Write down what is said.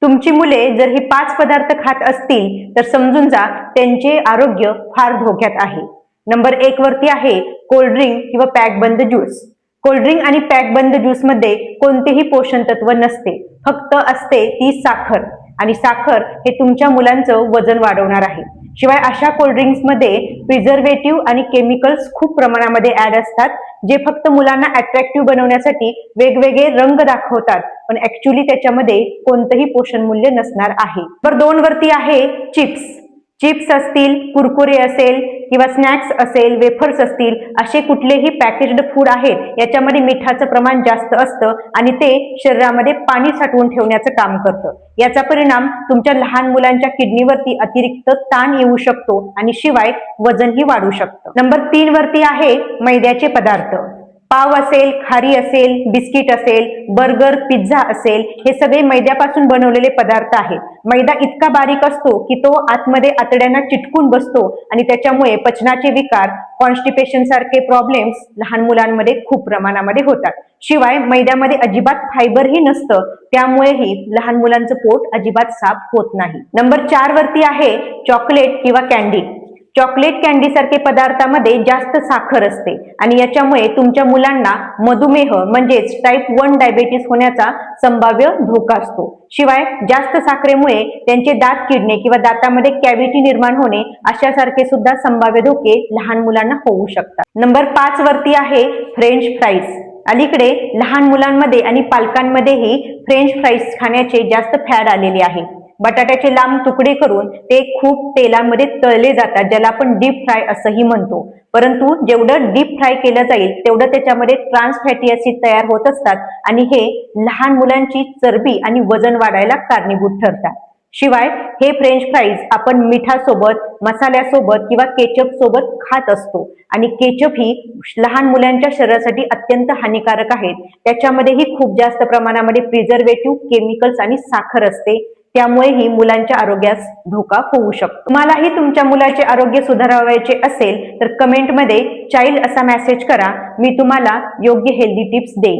तुमची मुले जर ही 5 पदार्थ खात असतील तर समजून जा त्यांचे आरोग्य फार धोक्यात आहे. नंबर 1 वरती आहे कोल्ड्रिंक किंवा पॅक बंद ज्यूस. कोल्ड्रिंक आणि पॅक बंद ज्यूस मध्ये कोणतेही पोषण तत्व नसते, फक्त असते ती साखर, आणि साखर हे तुमच्या मुलांचं वजन वाढवणार आहे. शिवाय अशा कोल्ड्रिंक्स मध्ये प्रिझर्वेटिव्ह आणि केमिकल्स खूप प्रमाणामध्ये ऍड असतात, जे फक्त मुलांना अट्रॅक्टिव्ह बनवण्यासाठी वेगवेगळे रंग दाखवतात, पण ऍक्च्युली त्याच्यामध्ये कोणतंही पोषण मूल्य नसणार आहे. नंबर 2 वरती आहे चिप्स. चिप्स असतील, कुरकुरे असेल किंवा स्नॅक्स असेल, वेफर्स असतील, असे कुठलेही पॅकेज्ड फूड आहेत, याच्यामध्ये मिठाचं प्रमाण जास्त असतं आणि ते शरीरामध्ये पाणी साठवून ठेवण्याचं काम करतं. याचा परिणाम तुमच्या लहान मुलांच्या किडनीवरती अतिरिक्त ताण येऊ शकतो आणि शिवाय वजनही वाढू शकतं. नंबर 3 वरती आहे मैद्याचे पदार्थ. पाव असेल, खारी असेल, बिस्किट असेल, बर्गर, पिझ्झा असेल, हे सगळे मैद्यापासून बनवलेले पदार्थ आहेत. मैदा इतका बारीक असतो की तो आतमध्ये आतड्यांना चिटकून बसतो आणि त्याच्यामुळे पचनाचे विकार, कॉन्स्टिपेशन सारखे प्रॉब्लेम्स लहान मुलांमध्ये खूप प्रमाणामध्ये होतात. शिवाय मैद्यामध्ये अजिबात फायबरही नसतं, त्यामुळेही लहान मुलांचं पोट अजिबात साफ होत नाही. नंबर 4 वरती आहे चॉकलेट किंवा कॅन्डी. चॉकलेट कॅन्डी सारखे पदार्थामध्ये जास्त साखर असते आणि याच्यामुळे तुमच्या मुलांना मधुमेह म्हणजेच टाईप 1 डायबेटीस होण्याचा संभाव्य धोका असतो. शिवाय जास्त साखरेमुळे त्यांचे दात किडणे किंवा दातामध्ये कॅव्हिटी निर्माण होणे अशासारखे सुद्धा संभाव्य धोके लहान मुलांना होऊ शकतात. नंबर 5 वरती आहे फ्रेंच फ्राईज. अलीकडे लहान मुलांमध्ये आणि पालकांमध्येही फ्रेंच फ्राईज खाण्याचे जास्त फॅड आलेले आहे. बटाट्याचे लांब तुकडे करून ते खूप तेलामध्ये तळले जातात, ज्याला आपण डीप फ्राय असंही म्हणतो. परंतु जेवढं डीप फ्राय केलं जाईल तेवढं त्याच्यामध्ये ट्रान्स फॅटी ऍसिड तयार होत असतात आणि हे लहान मुलांची चरबी आणि वजन वाढायला कारणीभूत ठरतात. शिवाय हे फ्रेंच फ्राईज आपण मिठासोबत, मसाल्यासोबत किंवा केचप सोबत खात असतो आणि केचप ही लहान मुलांच्या शरीरासाठी अत्यंत हानिकारक आहेत. त्याच्यामध्येही खूप जास्त प्रमाणामध्ये प्रिझर्वेटिव्ह, केमिकल्स आणि साखर असते, त्यामुळेही मुलांच्या आरोग्यास धोका होऊ शकतो. तुम्हालाही तुमच्या मुलाचे आरोग्य सुधारावायचे असेल तर कमेंटमध्ये चाइल्ड असा मेसेज करा, मी तुम्हाला योग्य हेल्दी टिप्स देईन.